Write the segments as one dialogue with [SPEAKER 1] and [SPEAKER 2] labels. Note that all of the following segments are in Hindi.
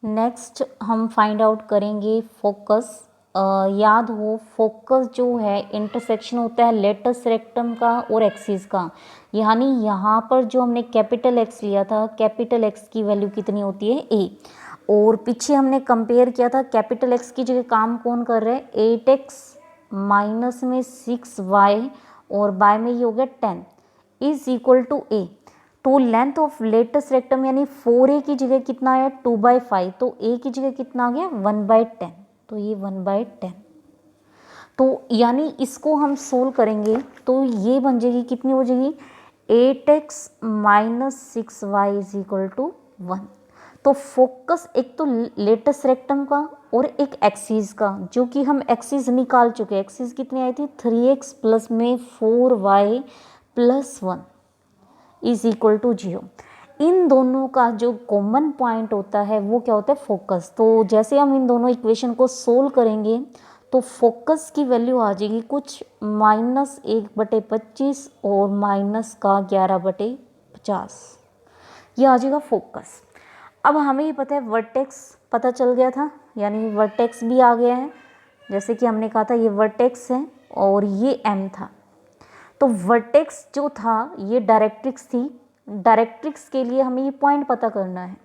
[SPEAKER 1] नेक्स्ट हम फाइंड आउट करेंगे फोकस। याद हो फोकस जो है इंटरसेक्शन होता है लेटस रेक्टम का और एक्सिस का, यानी यहाँ पर जो हमने कैपिटल एक्स लिया था, कैपिटल एक्स की वैल्यू कितनी होती है ए, और पीछे हमने कंपेयर किया था कैपिटल एक्स की जगह काम कौन कर रहा है 8x माइनस में 6y और बाय में ये हो गया 10 इज इक्वल टू ए। तो लेंथ ऑफ लेटस रेक्टम यानी 4a की जगह कितना आया 2/5, तो a की जगह कितना आ गया 1/10, तो ये 1/10। तो यानी इसको हम सोल्व करेंगे तो ये बन जाएगी कितनी हो जाएगी 8x minus 6y is equal to 1। तो फोकस एक तो लेटस रेक्टम का और एक एक्सिस का, जो कि हम एक्सिस निकाल चुके हैं। एक्सिस कितनी आई थी 3x प्लस में 4y plus 1 is equal to 0। इन दोनों का जो कॉमन पॉइंट होता है वो क्या होता है फोकस। तो जैसे हम इन दोनों इक्वेशन को सोल्व करेंगे तो फोकस की वैल्यू आ जाएगी कुछ -1/25 और माइनस का 11/50, ये आ जाएगा फोकस। अब हमें ये पता है वर्टेक्स पता चल गया था, यानी वर्टेक्स भी आ गया है, जैसे कि हमने कहा था ये वर्टेक्स है और ये M था। तो वर्टेक्स जो था ये डायरेक्ट्रिक्स थी, डायरेक्ट्रिक्स के लिए हमें ये पॉइंट पता करना है।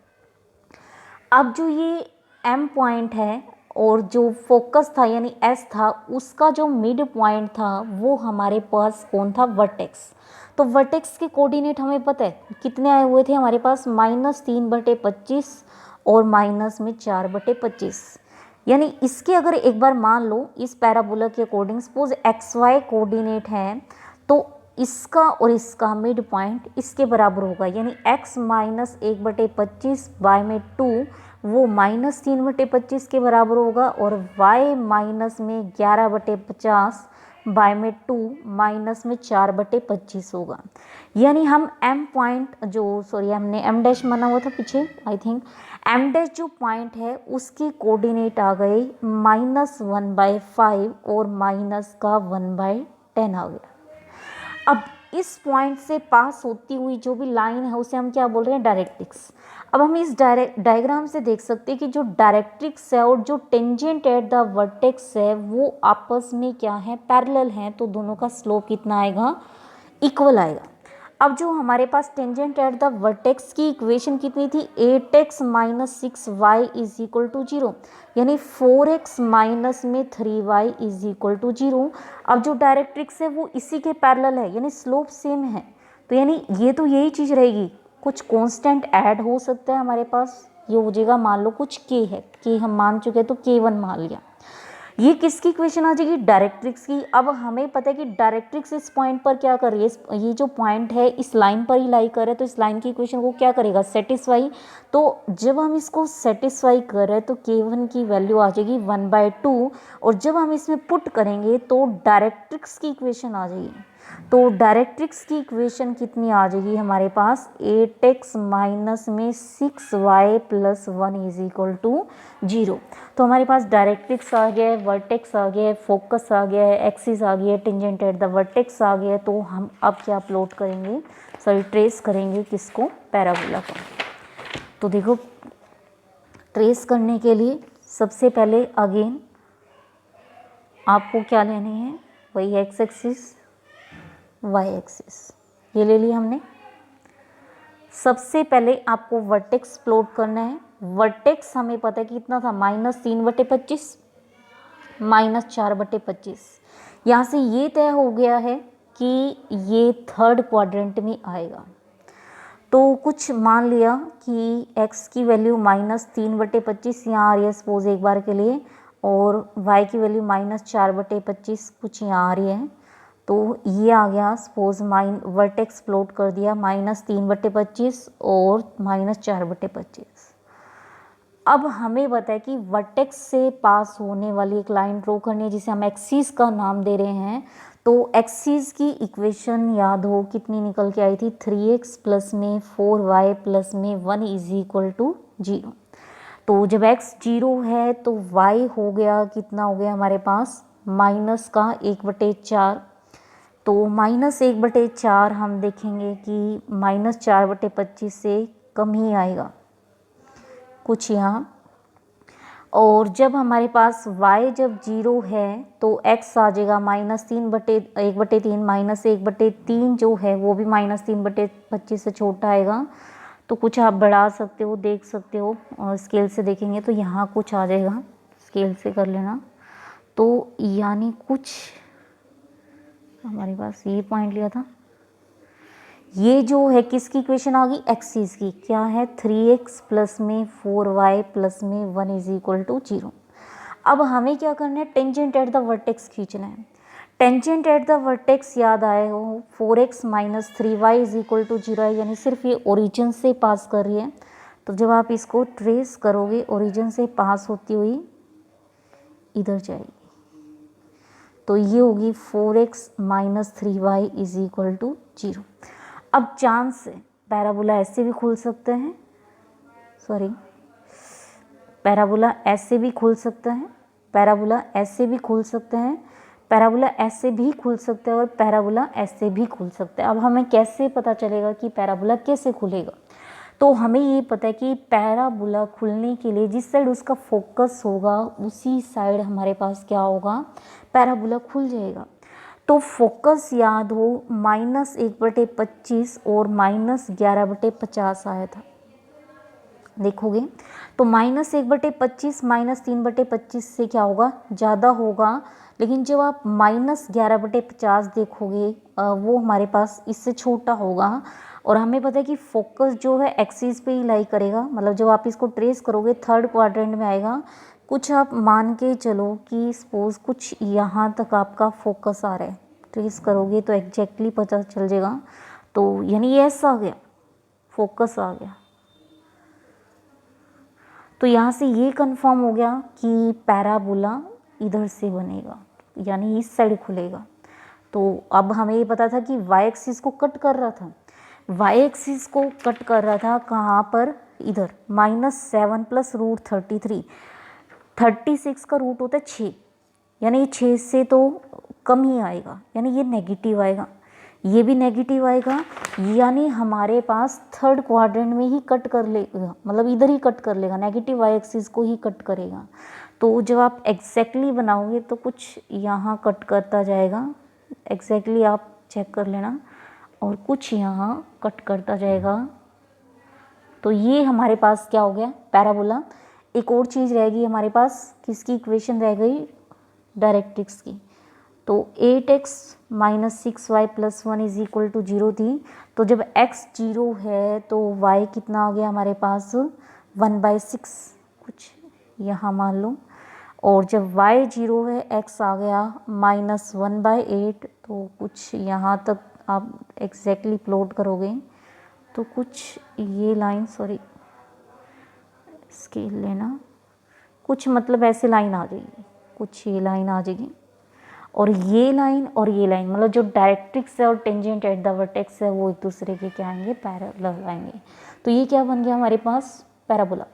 [SPEAKER 1] अब जो ये M पॉइंट है और जो फोकस था यानी S था, उसका जो मिड पॉइंट था वो हमारे पास कौन था वर्टेक्स। तो वर्टेक्स के कोऑर्डिनेट हमें पता है कितने आए हुए थे हमारे पास -3/25 और माइनस में 4/25। यानी इसके अगर एक बार मान लो इस पैराबोला के अकॉर्डिंग सपोज XY कोऑर्डिनेट है तो इसका और इसका मिड पॉइंट इसके बराबर होगा, यानी x माइनस 1/25 बाय में 2 वो -3/25 के बराबर होगा और y माइनस में 11/50 बाय में 2 माइनस में 4/25 होगा। यानी हम m पॉइंट जो हमने m डैश माना हुआ था पीछे, आई थिंक m डैश जो पॉइंट है उसके कोऑर्डिनेट आ गए -1/5 और माइनस का 1/10 आ गया। अब इस पॉइंट से पास होती हुई जो भी लाइन है उसे हम क्या बोल रहे हैं डायरेक्ट्रिक्स। अब हम इस डायग्राम से देख सकते हैं कि जो डायरेक्ट्रिक्स है और जो टेंजेंट एट द वर्टेक्स है वो आपस में क्या है पैरेलल हैं, तो दोनों का स्लोप कितना आएगा इक्वल आएगा। अब जो हमारे पास टेंजेंट एट द वर्टेक्स की इक्वेशन कितनी थी 8x minus 6y is equal to 0, यानी 4x माइनस में 3y इज इक्वल टू 0। अब जो डायरेक्ट्रिक्स है वो इसी के पैरेलल है यानी स्लोप सेम है, तो यानी ये तो यही चीज़ रहेगी, कुछ कांस्टेंट ऐड हो सकता है हमारे पास, ये हो जाएगा मान लो कुछ k है, k हम मान चुके हैं तो k1 मान लिया। ये किसकी इक्वेशन आ जाएगी डायरेक्ट्रिक्स की। अब हमें पता है कि डायरेक्ट्रिक्स इस पॉइंट पर क्या कर रही है, ये जो पॉइंट है इस लाइन पर ही लाई कर रहा है, तो इस लाइन की इक्वेशन को क्या करेगा सेटिस्फाई। तो जब हम इसको सेटिस्फाई कर रहे हैं तो k1 की वैल्यू आ जाएगी 1/2 और जब हम इसमें पुट करेंगे तो डायरेक्ट्रिक्स की इक्वेशन आ जाएगी। तो डायरेक्ट्रिक्स की इक्वेशन कितनी आ जाएगी हमारे पास 8x माइनस में 6y plus 1 is equal to 0। तो हमारे पास डायरेक्ट्रिक्स आ गया है, वर्टेक्स आ गया है, फोकस आ गया है, एक्सिस आ गया है, टेंजेंट एट द वर्टेक्स आ गया है। तो हम अब क्या प्लॉट करेंगे, ट्रेस करेंगे किसको पैराबोला को। तो देखो ट्रेस करने के लिए सबसे पहले अगेन आपको क्या लेने हैं, वही एक्स एक्सिस वाई एक्सिस ये ले लिया हमने। सबसे पहले आपको वर्टेक्स प्लॉट करना है। वर्टेक्स हमें पता है कि कितना था -3/25 -4/25। यहाँ से ये तय हो गया है कि ये थर्ड क्वाड्रेंट में आएगा। तो कुछ मान लिया कि x की वैल्यू -3/25 यहाँ आ रही है सपोज एक बार के लिए, और y की वैल्यू -4/25 कुछ यहाँ आ रही है। तो ये आ गया सपोज वर्टेक्स प्लॉट कर दिया -3/25 और -4/25। अब हमें पता है कि वर्टेक्स से पास होने वाली एक लाइन ड्रॉ करनी है जिसे हम एक्सिस का नाम दे रहे हैं। तो एक्सिस की इक्वेशन याद हो कितनी निकल के आई थी 3x प्लस में 4y प्लस में 1 इज इक्वल टू 0। तो जब x 0 है तो y हो गया कितना हो गया हमारे पास माइनस का 1/4। तो -1/4 हम देखेंगे कि -4/25 से कम ही आएगा, कुछ यहाँ और जब हमारे पास y जब 0 है तो x आ जाएगा -3/1/3 -1/3 जो है वो भी -3/25 से छोटा आएगा। तो कुछ आप बढ़ा सकते हो, देख सकते हो, और स्केल से देखेंगे तो यहाँ कुछ आ जाएगा, स्केल से कर लेना। तो यानी कुछ हमारे पास ये पॉइंट लिया था, ये जो है किसकी इक्वेशन आ गई, एक्सिस की, क्या है 3x प्लस में 4y प्लस में 1 इज इक्वल टू 0। अब हमें क्या करना है, टेंजेंट एट द वर्टेक्स खींचना है। टेंजेंट एट द वर्टेक्स याद आए हो 4x minus 3y is equal to 0 है, यानी सिर्फ ये ओरिजिन से पास कर रही है। तो जब आप इसको ट्रेस करोगे ओरिजिन से पास होती हुई इधर जाएगी, तो ये होगी 4x minus 3y is equal to 0। अब चांस से पैराबोला ऐसे भी खुल सकते हैं, पैराबोला ऐसे भी खुल सकता है, पैराबोला ऐसे भी खुल सकते हैं, पैराबोला ऐसे भी खुल सकता है और पैराबोला ऐसे भी खुल सकता है। अब हमें कैसे पता चलेगा कि पैराबोला कैसे खुलेगा, तो हमें ये पता है कि पैराबोला खुलने के लिए जिस साइड उसका फोकस होगा उसी साइड हमारे पास क्या होगा, पैराबोला खुल जाएगा। तो फोकस याद हो -1/25 और -11/50 आया था, देखोगे तो -1/25 -3/25 से क्या होगा, ज़्यादा होगा। लेकिन जब आप -11/50 देखोगे वो हमारे पास इससे छोटा होगा। और हमें पता है कि फोकस जो है एक्सिस पे ही लाई करेगा, मतलब जब आप इसको ट्रेस करोगे थर्ड क्वाड्रेंट में आएगा। कुछ आप मान के चलो कि सपोज कुछ यहाँ तक आपका फोकस आ रहा है, ट्रेस करोगे तो एग्जैक्टली पता चल जाएगा। तो यानी ये ऐसा आ गया, फोकस आ गया। तो यहाँ से ये कंफर्म हो गया कि पैराबोला इधर से बनेगा, यानी इस साइड खुलेगा। तो अब हमें ये पता था कि वाई एक्सिस को कट कर रहा था, वाई एक्सिस को कट कर रहा था कहाँ पर, इधर -7 + √33, 36 का रूट होता है 6, यानी ये 6 से तो कम ही आएगा, यानी ये नेगेटिव आएगा, ये भी नेगेटिव आएगा, यानी हमारे पास थर्ड क्वाड्रेंट में ही कट कर लेगा, मतलब इधर ही कट कर लेगा, नेगेटिव वाई एक्सिस को ही कट करेगा। तो जब आप एग्जैक्टली बनाओगे तो कुछ यहाँ कट करता जाएगा, एग्जैक्टली आप चेक कर लेना, और कुछ यहाँ कट करता जाएगा। तो ये हमारे पास क्या हो गया, पैराबोला। एक और चीज़ रहेगी हमारे पास, किसकी इक्वेशन रह गई, डायरेक्ट्रिक्स की। तो 8x - 6y + 1 is equal to 0 थी। तो जब x 0 है तो y कितना आ गया हमारे पास, 1/6 कुछ यहाँ मान लो। और जब y 0 है x आ गया -1/8। तो कुछ यहाँ तक आप एग्जैक्टली प्लॉट करोगे तो कुछ ये लाइन, स्केल लेना, कुछ मतलब ऐसे लाइन आ जाएगी, कुछ ये लाइन आ जाएगी, और ये लाइन और ये लाइन, मतलब जो डायरेक्ट्रिक्स है और टेंजेंट एट द वर्टेक्स है वो एक दूसरे के क्या आएंगे, पैरेलल आएंगे। तो ये क्या बन गया हमारे पास, पैराबोला।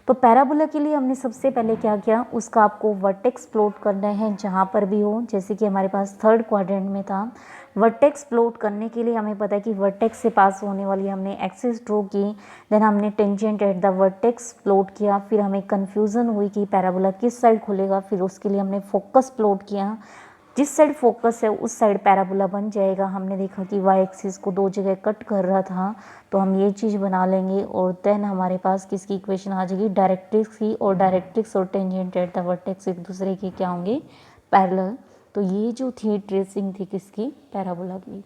[SPEAKER 1] तो पैराबोला के लिए हमने सबसे पहले क्या किया, उसका आपको वर्टेक्स प्लॉट करना है जहाँ पर भी हो, जैसे कि हमारे पास थर्ड क्वाड्रेंट में था। वर्टेक्स प्लॉट करने के लिए हमें पता है कि वर्टेक्स से पास होने वाली हमने एक्सिस ड्रॉ की, देन हमने tangent at the vertex plot किया, फिर हमें कन्फ्यूज़न हुई कि पैराबोला किस साइड खुलेगा, फिर उसके लिए हमने फोकस प्लॉट किया, जिस साइड फोकस है उस साइड पैराबोला बन जाएगा। हमने देखा कि वाई एक्सिस को 2 जगह कट कर रहा था, तो हम ये चीज़ बना लेंगे, और देन हमारे पास किसकी इक्वेशन आ जाएगी, डायरेक्ट्रिक्स की, और डायरेक्ट्रिक्स और टेंजेंट एट द वर्टेक्स एक दूसरे के क्या होंगे, पैरेलल। तो ये जो थी ट्रेसिंग थी किसकी, पैराबोला की।